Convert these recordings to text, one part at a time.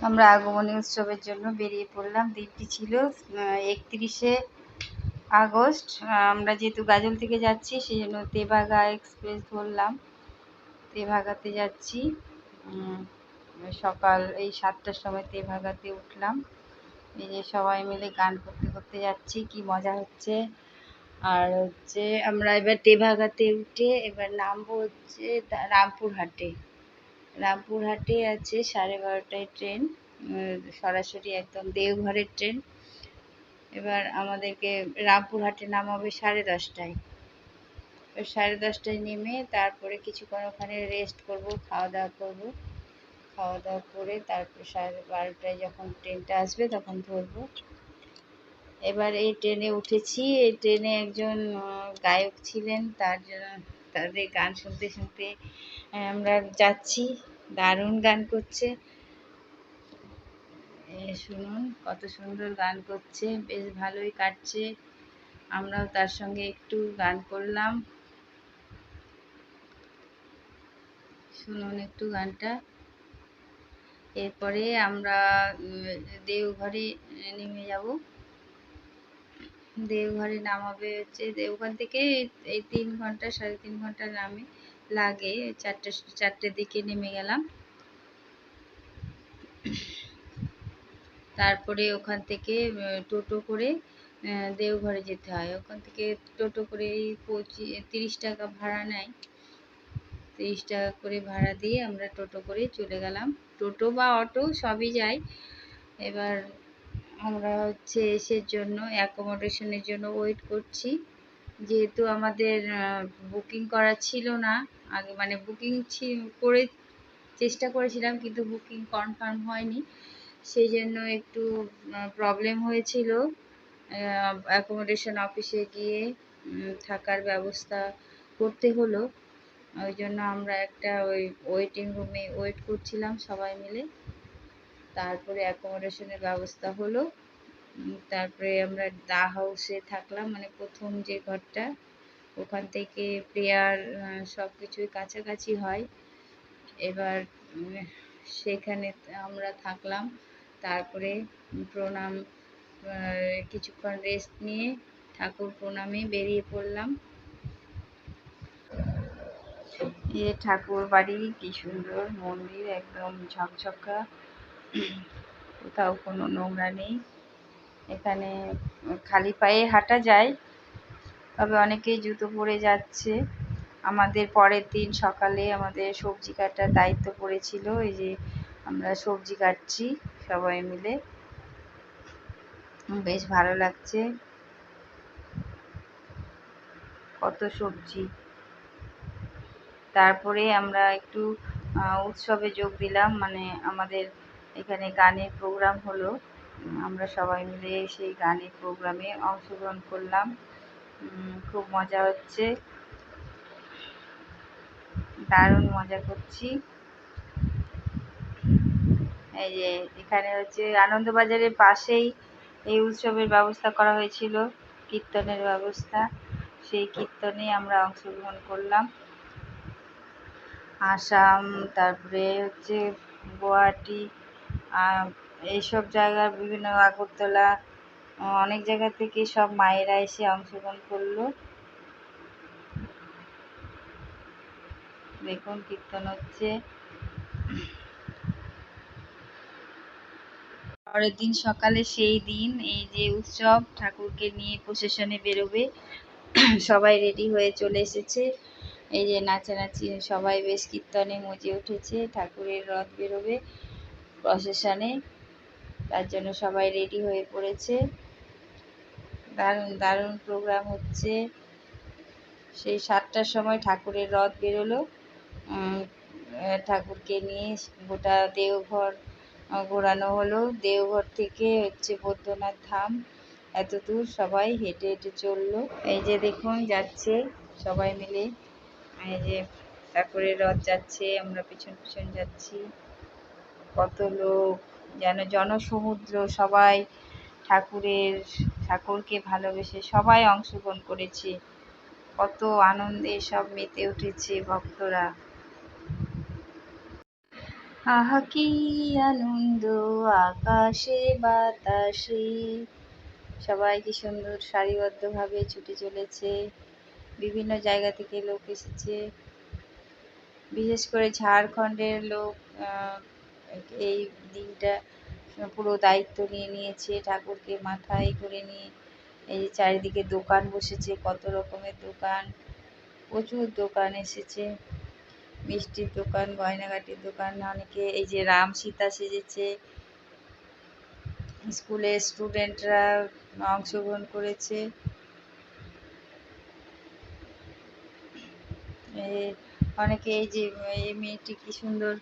আমরা আগমনী উৎসবের জন্য বেরিয়ে পড়লাম। দিনটি ছিল 31শে আগস্ট। আমরা যেহেতু গাজল থেকে যাচ্ছি সেই জন্য তেভাগা এক্সপ্রেস ধরলাম। তেভাগাতে যাচ্ছি। সকাল এই 7টার সময় তেভাগাতে উঠলাম। এই যে সবাই মিলে গান করতে করতে যাচ্ছি, কি মজা হচ্ছে। আর হচ্ছে আমরা এবার তেভাগাতে উঠে এবার নামবো হচ্ছে রামপুরহাটে। রামপুরহাটে আছে 12:30টায় ট্রেন, সরাসরি একদম দেওঘরের ট্রেন। এবার আমাদেরকে রামপুরহাটে নামাবে 10:30টায়। 10:30টায় নেমে তারপরে কিছুক্ষণ ওখানে রেস্ট করব, খাওয়া দাওয়া করব। খাওয়া দাওয়া করে তারপর 12:30টায় যখন ট্রেনটা আসবে তখন ধরবো। এবার এই ট্রেনে উঠেছি। এই ট্রেনে একজন গায়ক ছিলেন, তাদের গান শুনতে শুনতে আমরা যাচ্ছি। দারুণ গান করছে, শুনুন কত সুন্দর গান করছে, বেশ ভালোই কাটছে। আমরাও তার সঙ্গে একটু গান করলাম। শুনুন একটু গানটা। এরপরে আমরা দেওঘরে নেমে যাব। দেওঘরে নামাবে হচ্ছে ওখান থেকে এই 3 ঘন্টা 3.5 ঘন্টা লাগে। 4টার দিকে নেমে গেলাম। তারপরে ওখান থেকে টোটো করে দেওঘরে যেতে হয়। ওখান থেকে টোটো করে 30 টাকা ভাড়া নেয়। 30 টাকা করে ভাড়া দিয়ে আমরা টোটো করে চলে গেলাম। টোটো বা অটো সবই যায়। এবার আমরা হচ্ছে এসের জন্য অ্যাকোমোডেশনের জন্য ওয়েট করছি। যেহেতু আমাদের বুকিং করা ছিল না আগে, মানে বুকিং করে চেষ্টা করেছিলাম কিন্তু বুকিং কনফার্ম হয়নি, সেই জন্য একটু প্রবলেম হয়েছিল। অ্যাকোমোডেশন অফিসে গিয়ে থাকার ব্যবস্থা করতে হলো। ওই জন্য আমরা একটা ওই ওয়েটিং রুমে ওয়েট করছিলাম সবাই মিলে। তারপরে অ্যাকোমোডেশনের ব্যবস্থা হলো। তারপরে আমরা দা হাউসে থাকলাম, মানে প্রথম যে ঘরটা, ওখান থেকে প্রেয়ার সব কিছুই কাছাকাছি হয়। এবার সেখানে আমরা থাকলাম। তারপরে প্রণাম, কিছুক্ষণ রেস্ট নিয়ে ঠাকুর প্রণামে বেরিয়ে পড়লাম। এই ঠাকুর বাড়ি, কি সুন্দর মন্দির, একদম ঝকঝকা, কোথাও কোনো নোংরা নেই। এখানে খালি পায়ে হাঁটা যায়, তবে অনেকেই জুতো পরে যাচ্ছে। আমাদের পরের দিন সকালে আমাদের সবজি কাটার দায়িত্ব পড়েছিল। এই যে আমরা সবজি কাটছি সবাই মিলে, বেশ ভালো লাগছে। কত সবজি। তারপরে আমরা একটু উৎসবে যোগ দিলাম, মানে আমাদের এখানে গানের প্রোগ্রাম হলো। আমরা সবাই মিলে সেই গানের প্রোগ্রামে অংশগ্রহণ করলাম। খুব মজা হচ্ছে, দারুণ মজা করছি। এই যে এখানে হচ্ছে আনন্দবাজারের পাশেই এই উৎসবের ব্যবস্থা করা হয়েছিল, কীর্তনের ব্যবস্থা। সেই কীর্তনে আমরা অংশগ্রহণ করলাম। আসাম, তারপরে হচ্ছে গুয়াহাটি, এইসব জায়গার বিভিন্ন, আগরতলা, অনেক জায়গা থেকে সব মায়েরা এসে অংশগ্রহণ করলো। দেখুন কীর্তন হচ্ছে। পরের দিন সকালে সেই দিন, এই যে উৎসব, ঠাকুরকে নিয়ে প্রসেশনে বেরোবে, সবাই রেডি হয়ে চলে এসেছে। এই যে নাচানাচি, সবাই বেশ কীর্তনে মজে উঠেছে। ঠাকুরের রথ বেরোবে প্রসেশনে, তার জন্য সবাই রেডি হয়ে পড়েছে। দারুণ দারুণ প্রোগ্রাম হচ্ছে। সেই 7টার সময় ঠাকুরের রথ বেরোলো। ঠাকুরকে নিয়ে গোটা দেওঘর ঘোরানো হলো। দেওঘর থেকে হচ্ছে বৈদ্যনাথ ধাম, এত দূর সবাই হেঁটে হেঁটে চললো। এই যে দেখুন যাচ্ছে সবাই মিলে, এই যে ঠাকুরের রথ যাচ্ছে, আমরা পিছন পিছন যাচ্ছি। কত লোক, যেন জনসমুদ্র। সবাই ঠাকুরকে ভালোবেসে সবাই অংশগ্রহণ করেছে। কত আনন্দে সব মেতে উঠেছে ভক্তরা। আহা কি আনন্দ আকাশে বাতাসে। সবাই কি সুন্দর সারিবদ্ধভাবে ছুটে চলেছে। বিভিন্ন জায়গা থেকে লোক এসেছে, বিশেষ করে ঝাড়খণ্ডের লোক এই দিনটা পুরো দায়িত্ব নিয়ে নিয়েছে, ঠাকুরকে মাথায় করে নিয়ে। এই যে চারিদিকে দোকান বসেছে, কত রকমের দোকান, প্রচুর দোকান এসেছে, মিষ্টির দোকান, গয়নাগাটির দোকান। অনেকে এই যে রাম সীতা সেজেছে, স্কুলের স্টুডেন্টরা অংশগ্রহণ করেছে। অনেকে এই যে এই মেয়েটি কি সুন্দর,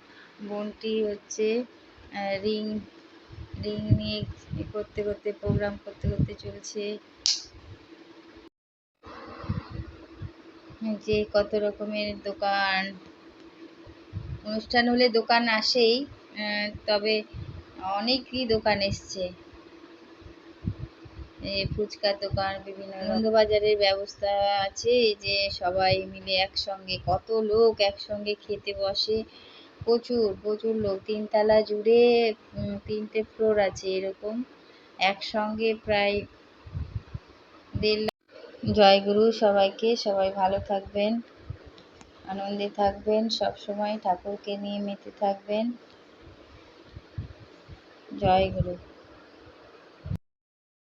বোনটি হচ্ছে রিং রিং নিয়ে করতে করতে, প্রোগ্রাম করতে করতে চলছে। যে কত রকমের দোকান, অনুষ্ঠান হলে দোকান আসেই, তবে অনেকই দোকান এসছে। ফুচকার দোকান, বিভিন্ন আনন্দবাজারের ব্যবস্থা আছে, যে সবাই মিলে একসঙ্গে, কত লোক একসঙ্গে খেতে বসে। প্রচুর প্রচুর লোক, 3 তলা জুড়ে 3টে ফ্লোর আছে এরকম, একসঙ্গে প্রায় 1.5 লাখ। জয়গুরু সবাইকে, সবাই ভালো থাকবেন, আনন্দে থাকবেন, সবসময় ঠাকুরকে নিয়ে মেতে থাকবেন। জয়গুরু।